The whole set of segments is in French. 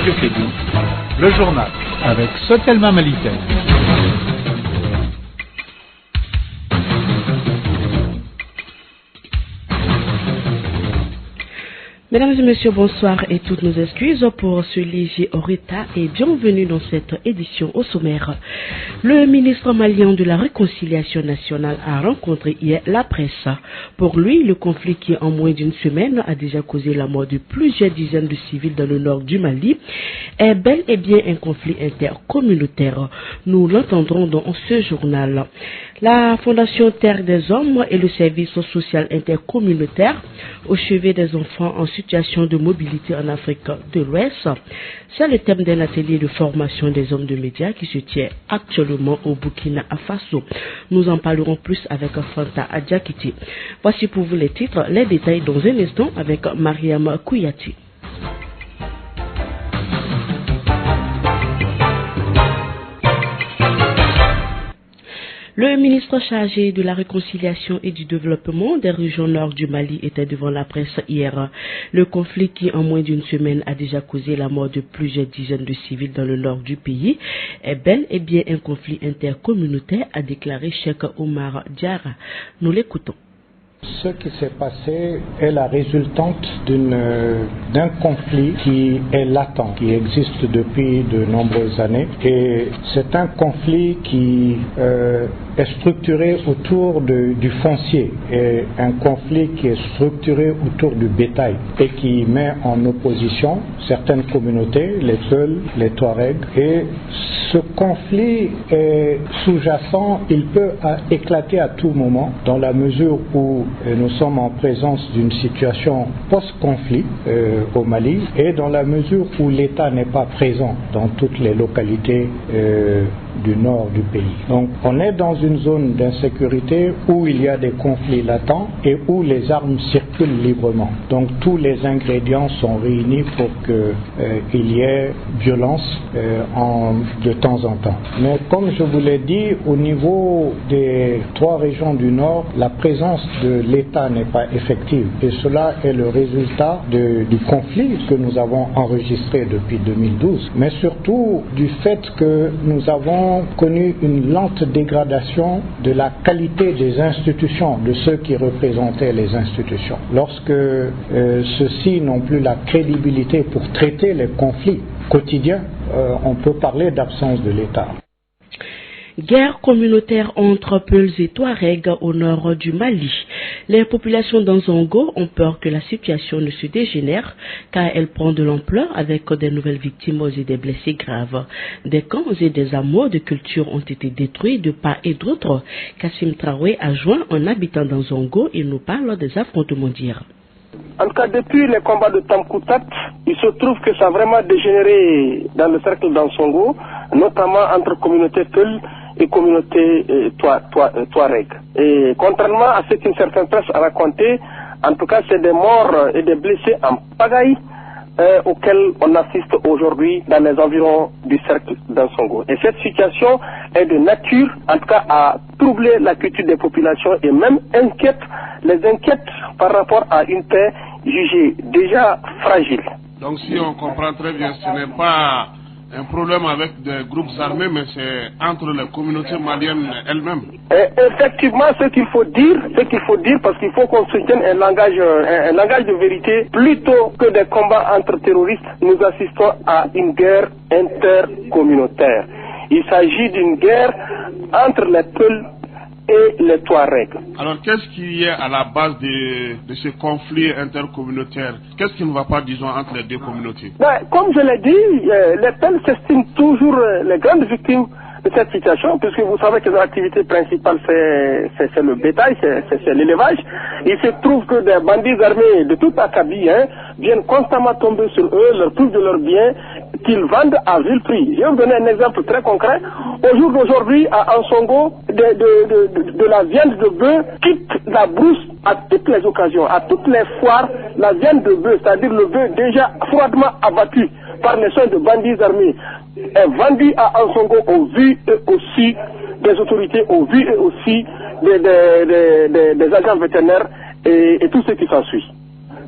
Radio Kédougou, le journal avec Sotelma Malitaire. Mesdames et messieurs, bonsoir et toutes nos excuses pour ce léger retard et bienvenue dans cette édition au sommaire. Le ministre malien de la Réconciliation nationale a rencontré hier la presse. Pour lui, le conflit qui en moins d'une semaine a déjà causé la mort de plusieurs dizaines de civils dans le nord du Mali est bel et bien un conflit intercommunautaire. Nous l'entendrons dans ce journal. La Fondation Terre des Hommes et le service social intercommunautaire au chevet des enfants en situation de mobilité en Afrique de l'Ouest. C'est le thème d'un atelier de formation des hommes de médias qui se tient actuellement au Burkina Faso. Nous en parlerons plus avec Fanta Adjakiti. Voici pour vous les titres, les détails dans un instant avec Mariam Kouyati. Le ministre chargé de la réconciliation et du développement des régions nord du Mali était devant la presse hier. Le conflit qui en moins d'une semaine a déjà causé la mort de plusieurs dizaines de civils dans le nord du pays est bel et bien un conflit intercommunautaire, a déclaré Cheikh Omar Diarra. Nous l'écoutons. Ce qui s'est passé est la résultante d'un conflit qui est latent, qui existe depuis de nombreuses années. Et c'est un conflit qui est structuré autour du foncier, et un conflit qui est structuré autour du bétail et qui met en opposition certaines communautés, les Peuls, les Touaregs. Et ce conflit est sous-jacent, il peut éclater à tout moment dans la mesure où nous sommes en présence d'une situation post-conflit au Mali, et dans la mesure où l'État n'est pas présent dans toutes les localités du nord du pays. Donc on est dans une zone d'insécurité où il y a des conflits latents et où les armes circulent librement. Donc tous les ingrédients sont réunis pour qu'il y ait violence de temps en temps. Mais comme je vous l'ai dit, au niveau des trois régions du nord, la présence de l'État n'est pas effective, et cela est le résultat du conflit que nous avons enregistré depuis 2012, mais surtout du fait que nous avons connu une lente dégradation de la qualité des institutions, de ceux qui représentaient les institutions. Lorsque ceux-ci n'ont plus la crédibilité pour traiter les conflits quotidiens, on peut parler d'absence de l'État. Guerre communautaire entre Peuls et Touaregs au nord du Mali. Les populations d'Anzongo ont peur que la situation ne se dégénère car elle prend de l'ampleur avec des nouvelles victimes et des blessés graves. Des camps et des hameaux de culture ont été détruits de part et d'autre. Kassim Traoré a joint un habitant d'Anzongo et nous parle des affrontements d'hier. En tout cas, depuis les combats de Tamkoutat, il se trouve que ça a vraiment dégénéré dans le cercle d'Anzongo, notamment entre communautés Peuls et communauté Touareg. Et contrairement à ce qu'une certaine presse a raconté, en tout cas c'est des morts et des blessés en pagaille auxquels on assiste aujourd'hui dans les environs du cercle d'Anzongo. Et cette situation est de nature, en tout cas, à troubler la culture des populations et même les inquiète par rapport à une paix jugée déjà fragile. Donc si on comprend très bien, ce n'est pas un problème avec des groupes armés, mais c'est entre les communautés maliennes elles-mêmes. Effectivement, ce qu'il faut dire, parce qu'il faut qu'on soutienne un langage de vérité, plutôt que des combats entre terroristes, nous assistons à une guerre intercommunautaire. Il s'agit d'une guerre entre les Peuls et les Touaregs. Alors qu'est-ce qui est à la base de ce conflit intercommunautaire? Qu'est-ce qui ne va pas, disons, entre les deux communautés? Comme je l'ai dit, les Peuls s'estiment toujours les grandes victimes de cette situation, puisque vous savez que leur activité principale c'est le bétail, c'est l'élevage. Il se trouve que des bandits armés de toute Akabi viennent constamment tomber sur eux, leur privent de leurs biens, qu'ils vendent à vil prix. Je vais vous donner un exemple très concret. Au jour d'aujourd'hui, à Anzongo, de la viande de bœuf quitte la brousse à toutes les occasions, à toutes les foires. La viande de bœuf, c'est-à-dire le bœuf déjà froidement abattu par les soins de bandits armés, est vendue à Anzongo au vu et aussi des autorités, au vu et aussi des agents vétérinaires et tout ce qui s'ensuit.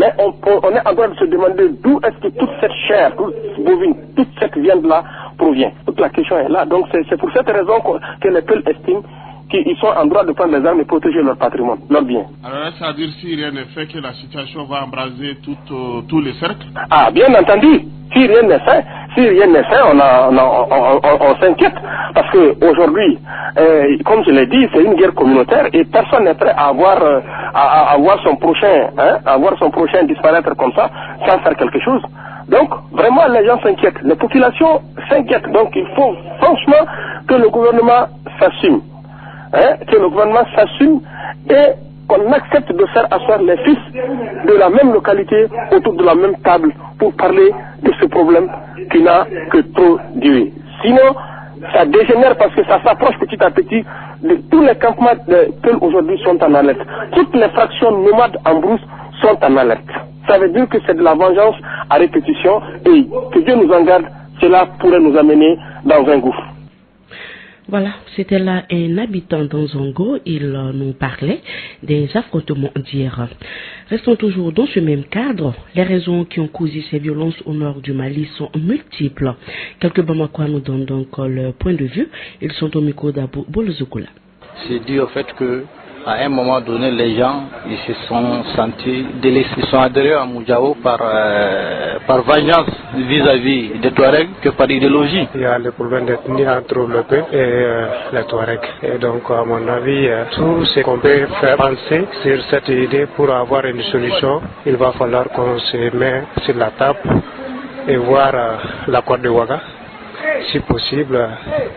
Mais on est en train de se demander d'où est-ce que toute cette chair, toute bovine, toute cette viande-là provient. Toute la question est là. Donc c'est pour cette raison que les peuples estiment qu'ils sont en droit de prendre les armes et protéger leur patrimoine, leur bien. Alors, ça veut dire si rien n'est fait que la situation va embraser tous les cercles? Ah, bien entendu. Si rien n'est fait, on s'inquiète. Parce que aujourd'hui, comme je l'ai dit, c'est une guerre communautaire et personne n'est prêt à voir son prochain, disparaître comme ça, sans faire quelque chose. Donc, vraiment, les gens s'inquiètent. Les populations s'inquiètent. Donc, il faut franchement que le gouvernement s'assume. Que le gouvernement s'assume et qu'on accepte de faire asseoir les fils de la même localité autour de la même table pour parler de ce problème qui n'a que trop duré. Sinon, ça dégénère parce que ça s'approche petit à petit de tous les campements qui aujourd'hui sont en alerte. Toutes les fractions nomades en brousse sont en alerte. Ça veut dire que c'est de la vengeance à répétition et que Dieu nous en garde, cela pourrait nous amener dans un gouffre. Voilà, c'était là un habitant d'Anzongo. Il nous parlait des affrontements d'hier. Restons toujours dans ce même cadre. Les raisons qui ont causé ces violences au nord du Mali sont multiples. Quelques Bamakois nous donnent donc leur point de vue. Ils sont au micro d'Abou Bolozoukoula. C'est dû au fait que à un moment donné, les gens ils se sont sentis délaissés. Ils sont adhérés à Moudjao par vengeance vis-à-vis des Touaregs que par idéologie. Il y a le problème d'ethnie entre le peuple et les Touaregs. Et donc, à mon avis, tout ce qu'on peut faire penser sur cette idée pour avoir une solution, il va falloir qu'on se mette sur la table et voir l'accord de Ouaga, si possible,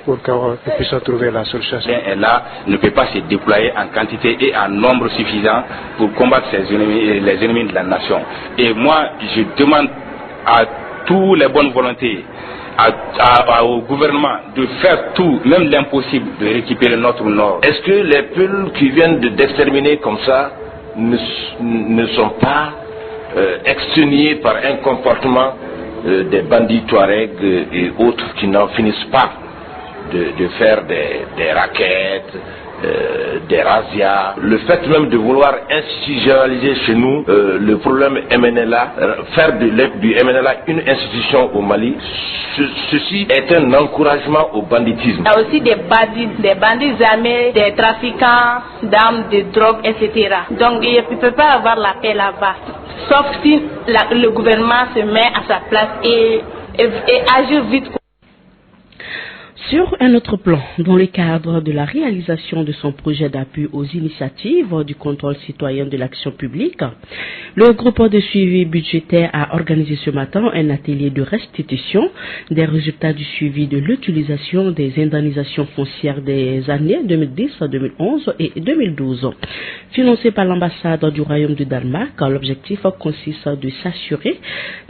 pour que nous puissions trouver la solution. Et là, ne peut pas se déployer en quantité et en nombre suffisant pour combattre les ennemis de la nation. Et moi, je demande à tous les bonnes volontés, au gouvernement de faire tout, même l'impossible, de récupérer notre nord. Est-ce que les peuples qui viennent d'exterminer comme ça ne sont pas exténués par un comportement des bandits Touaregs et autres qui n'en finissent pas de faire des raquettes, des razzias. Le fait même de vouloir institutionnaliser chez nous le problème MNLA, faire du MNLA une institution au Mali, ceci est un encouragement au banditisme. Il y a aussi des bandits armés, des trafiquants d'armes, de drogue, etc. Donc il ne peut pas avoir la paix là-bas, sauf si le gouvernement se met à sa place et agit vite. Sur un autre plan, dans le cadre de la réalisation de son projet d'appui aux initiatives du contrôle citoyen de l'action publique, le groupe de suivi budgétaire a organisé ce matin un atelier de restitution des résultats du suivi de l'utilisation des indemnisations foncières des années 2010, 2011 et 2012. Financé par l'ambassade du Royaume du Danemark, l'objectif consiste de s'assurer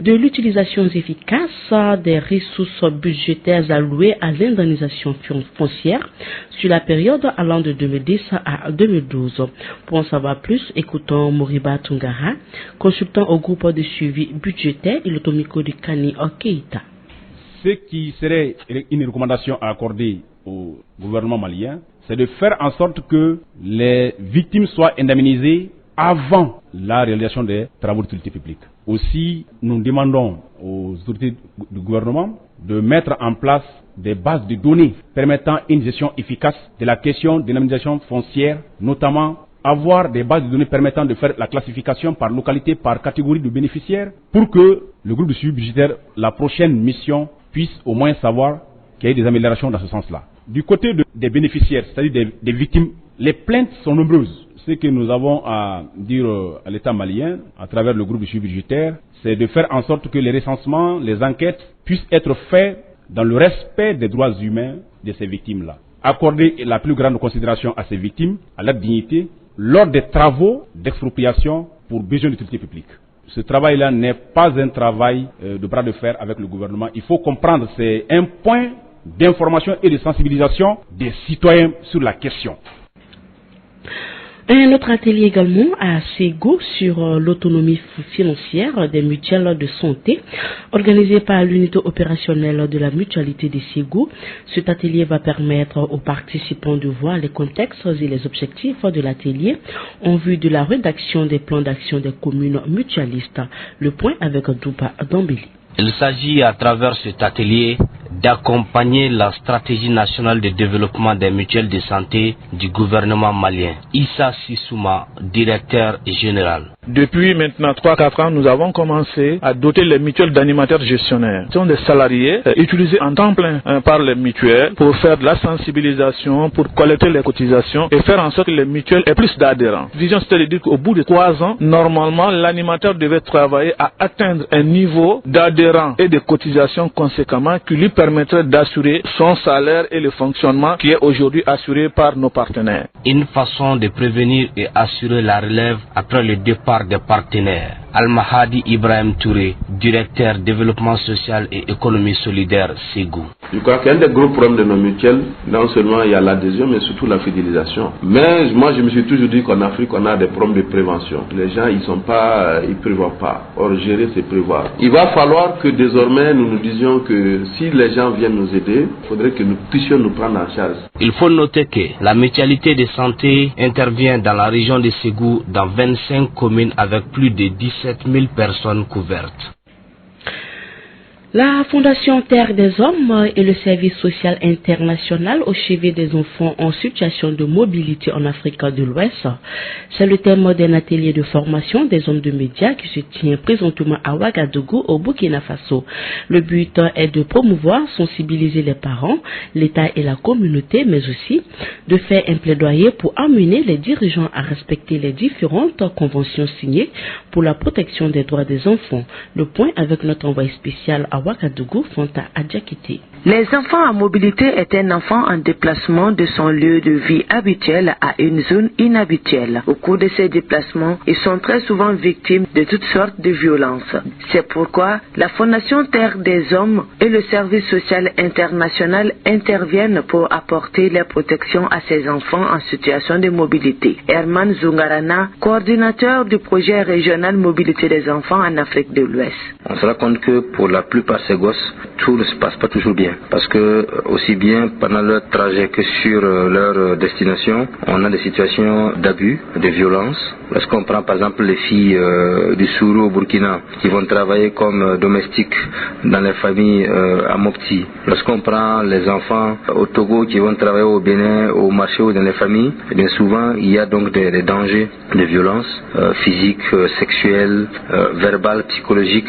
de l'utilisation efficace des ressources budgétaires allouées à l'indemnisation foncière sur la période allant de 2010 à 2012. Pour en savoir plus, écoutons Moriba Tungara, consultant au groupe de suivi budgétaire et l'automico de Kani Okeita. Ce qui serait une recommandation à accorder au gouvernement malien, c'est de faire en sorte que les victimes soient indemnisées avant la réalisation des travaux d'utilité publique. Aussi, nous demandons aux autorités du gouvernement de mettre en place des bases de données permettant une gestion efficace de la question de l'indemnisation foncière, notamment avoir des bases de données permettant de faire la classification par localité, par catégorie de bénéficiaires, pour que le groupe de suivi budgétaire, la prochaine mission, puisse au moins savoir qu'il y a des améliorations dans ce sens-là. Du côté des bénéficiaires, c'est-à-dire des victimes, les plaintes sont nombreuses. Ce que nous avons à dire à l'État malien, à travers le groupe de suivi budgétaire, c'est de faire en sorte que les recensements, les enquêtes puissent être faits dans le respect des droits humains de ces victimes-là. Accorder la plus grande considération à ces victimes, à leur dignité, lors des travaux d'expropriation pour besoin d'utilité publique. Ce travail-là n'est pas un travail de bras de fer avec le gouvernement. Il faut comprendre, c'est un point d'information et de sensibilisation des citoyens sur la question. Un autre atelier également à Ségou sur l'autonomie financière des mutuelles de santé, organisé par l'unité opérationnelle de la mutualité de Ségou. Cet atelier va permettre aux participants de voir les contextes et les objectifs de l'atelier en vue de la rédaction des plans d'action des communes mutualistes. Le point avec Douba Dambeli. Il s'agit à travers cet atelier d'accompagner la stratégie nationale de développement des mutuelles de santé du gouvernement malien. Issa Sissouma, directeur général. Depuis maintenant 3-4 ans, nous avons commencé à doter les mutuelles d'animateurs gestionnaires. Ce sont des salariés utilisés en temps plein par les mutuelles pour faire de la sensibilisation, pour collecter les cotisations et faire en sorte que les mutuelles aient plus d'adhérents. Vision, c'est-à-dire qu'au bout de 3 ans, normalement, l'animateur devait travailler à atteindre un niveau d'adhérents et de cotisations conséquemment qui lui permettrait d'assurer son salaire et le fonctionnement qui est aujourd'hui assuré par nos partenaires. Une façon de prévenir et assurer la relève après le départ des partenaires. Al-Mahadi Ibrahim Touré, directeur développement social et économie solidaire Ségou. Je crois qu'un des gros problèmes de nos mutuelles, non seulement il y a l'adhésion, mais surtout la fidélisation. Mais moi, je me suis toujours dit qu'en Afrique, on a des problèmes de prévention. Les gens, ils prévoient pas. Or, gérer, c'est prévoir. Il va falloir que désormais, nous nous disions que si les gens viennent nous aider, il faudrait que nous puissions nous prendre en charge. Il faut noter que la mutualité de santé intervient dans la région de Ségou dans 25 communes avec plus de 17 000 personnes couvertes. La Fondation Terre des Hommes et le Service social international au chevet des enfants en situation de mobilité en Afrique de l'Ouest. C'est le thème d'un atelier de formation des hommes de médias qui se tient présentement à Ouagadougou au Burkina Faso. Le but est de promouvoir, sensibiliser les parents, l'État et la communauté, mais aussi de faire un plaidoyer pour amener les dirigeants à respecter les différentes conventions signées pour la protection des droits des enfants. Le point avec notre envoyé spécial à Ouagadougou, Fanta Adjakité. Les enfants à mobilité est un enfant en déplacement de son lieu de vie habituel à une zone inhabituelle. Au cours de ces déplacements, ils sont très souvent victimes de toutes sortes de violences. C'est pourquoi la Fondation Terre des Hommes et le Service social international interviennent pour apporter la protection à ces enfants en situation de mobilité. Herman Zungarana, coordinateur du projet régional mobilité des enfants en Afrique de l'Ouest. On se rend compte que pour la plupart de ces gosses, tout ne se passe pas toujours bien. Parce que aussi bien pendant leur trajet que sur leur destination, on a des situations d'abus, de violence. Lorsqu'on prend par exemple les filles du Sourou au Burkina qui vont travailler comme domestiques dans les familles à Mopti. Lorsqu'on prend les enfants au Togo qui vont travailler au Bénin, au marché ou dans les familles, et bien souvent il y a donc des dangers de violence physique, sexuelle, verbale, psychologique.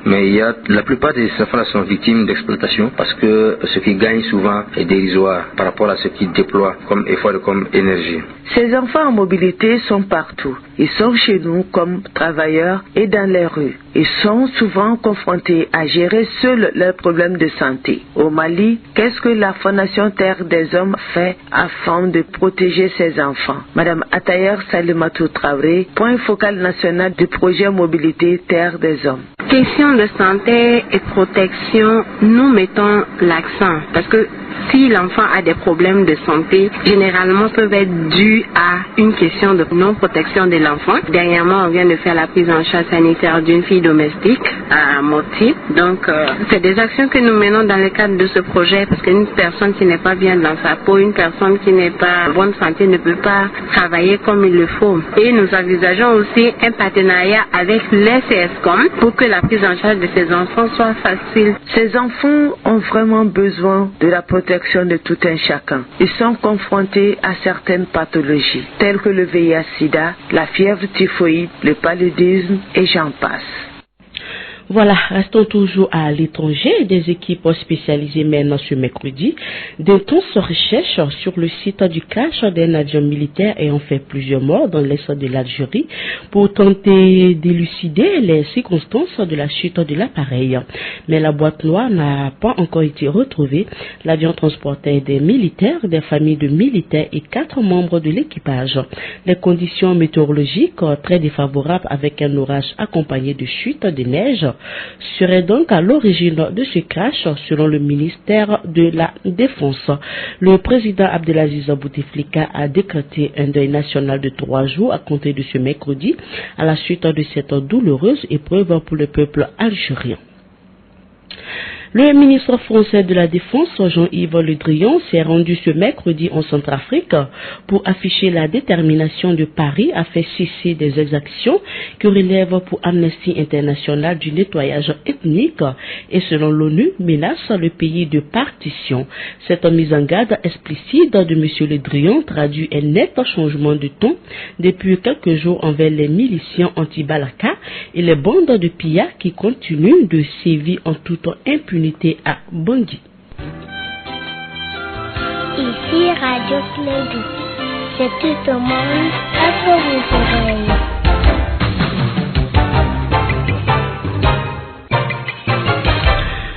Mais il y a la plupart des enfants sont victimes d'exploitation parce que ce qu'ils gagnent souvent est dérisoire par rapport à ce qu'ils déploient comme effort et comme énergie. Ces enfants en mobilité sont partout. Ils sont chez nous comme travailleurs et dans les rues. Ils sont souvent confrontés à gérer seuls leurs problèmes de santé. Au Mali, qu'est-ce que la Fondation Terre des Hommes fait afin de protéger ces enfants? Madame Atayer Salimatou Traoré, point focal national du projet Mobilité Terre des Hommes. Question de santé et protection, nous mettons l'accent parce que si l'enfant a des problèmes de santé, généralement peuvent être dus à une question de non-protection de l'enfant. Dernièrement, on vient de faire la prise en charge sanitaire d'une fille domestique à Moti. Donc, c'est des actions que nous menons dans le cadre de ce projet parce qu'une personne qui n'est pas bien dans sa peau, une personne qui n'est pas en bonne santé ne peut pas travailler comme il le faut. Et nous envisageons aussi un partenariat avec les CSCOM pour que la prise en charge de ces enfants soit facile. Ces enfants ont vraiment besoin de la protection de tout un chacun. Ils sont confrontés à certaines pathologies, telles que le VIH-Sida, la fièvre typhoïde, le paludisme et j'en passe. Voilà, restons toujours à l'étranger. Des équipes spécialisées mènent ce mercredi d'intenses recherches sur le site du crash d'un avion militaire ayant fait plusieurs morts dans l'est de l'Algérie pour tenter d'élucider les circonstances de la chute de l'appareil. Mais la boîte noire n'a pas encore été retrouvée. L'avion transportait des militaires, des familles de militaires et 4 membres de l'équipage. Les conditions météorologiques très défavorables avec un orage accompagné de chutes de neige serait donc à l'origine de ce crash, selon le ministère de la Défense. Le président Abdelaziz Bouteflika a décrété un deuil national de 3 jours à compter de ce mercredi à la suite de cette douloureuse épreuve pour le peuple algérien. Le ministre français de la Défense, Jean-Yves Le Drian, s'est rendu ce mercredi en Centrafrique pour afficher la détermination de Paris à faire cesser des exactions qui relèvent pour Amnesty International du nettoyage ethnique et, selon l'ONU, menacent le pays de partition. Cette mise en garde explicite de M. Le Drian traduit un net changement de ton depuis quelques jours envers les miliciens anti-Balaka et les bandes de pillards qui continuent de sévir en toute impunité à Bangui. Ici Radio Clédou, c'est tout au monde à vos oreilles.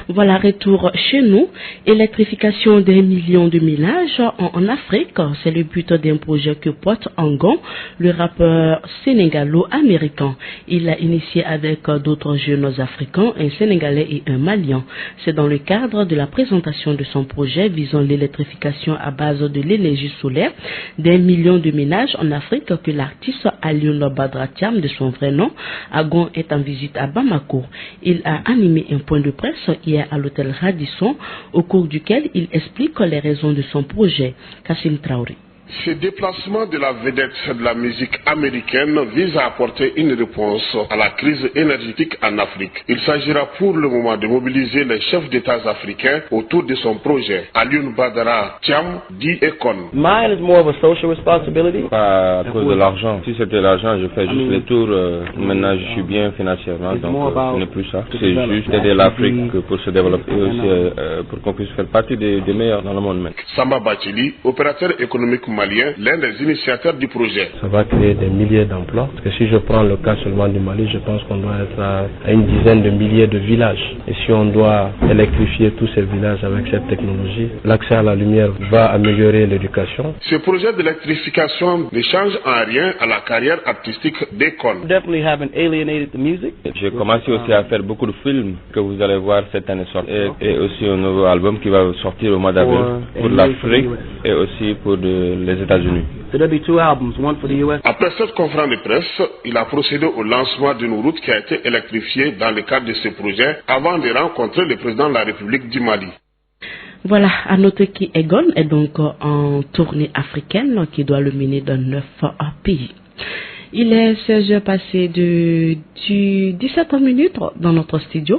Voilà, retour chez nous. Électrification des millions de ménages en Afrique, c'est le but d'un projet que porte Angon, le rappeur sénégalo-américain. Il l'a initié avec d'autres jeunes africains, un Sénégalais et un Malien. C'est dans le cadre de la présentation de son projet visant l'électrification à base de l'énergie solaire des millions de ménages en Afrique que l'artiste Alioune Badara Thiam, de son vrai nom, Angon, est en visite à Bamako. Il a animé un point de presse hier à l'hôtel Radisson, au cours duquel il explique les raisons de son projet. Kassim Traoré. Ce déplacement de la vedette de la musique américaine vise à apporter une réponse à la crise énergétique en Afrique. Il s'agira pour le moment de mobiliser les chefs d'État africains autour de son projet. Alioune Badara Thiam dit Econ. Mine is more of a social responsibility. Pas à cause de l'argent. Si c'était l'argent, je fais juste les tours. Maintenant, je suis bien financièrement, donc ce n'est plus ça. C'est juste aider l'Afrique pour se développer et aussi pour qu'on puisse faire partie des meilleurs dans le monde. Samba Bachili, opérateur économique malien, l'un des initiateurs du projet. Ça va créer des milliers d'emplois. Parce que si je prends le cas seulement du Mali, je pense qu'on doit être à une dizaine de milliers de villages. Et si on doit électrifier tous ces villages avec cette technologie, l'accès à la lumière va améliorer l'éducation. Ce projet d'électrification ne change en rien à la carrière artistique d'Econ. J'ai commencé aussi à faire beaucoup de films que vous allez voir cette année sortir. Et aussi un nouveau album qui va sortir au mois d'avril pour l'Afrique et aussi pour les États-Unis. Après cette conférence de presse, il a procédé au lancement d'une route qui a été électrifiée dans le cadre de ce projet avant de rencontrer le président de la République du Mali. Voilà, à noter qu'Egon est donc en tournée africaine qui doit le mener dans 9 pays. Il est 16h passé de 17 minutes dans notre studio.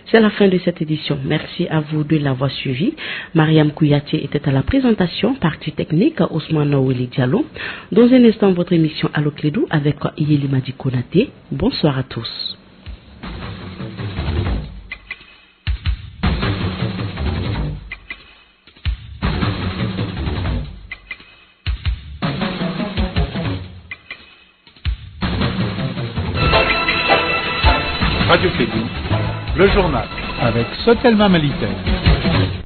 C'est la fin de cette édition. Merci à vous de l'avoir suivi. Mariam Kouyaté était à la présentation, partie technique, Ousmane Naweli Diallo. Dans un instant, votre émission Allo Clédou avec Yeli Madi Konaté. Bonsoir à tous. Radio Clédou, le journal avec Sotelma Malitaire.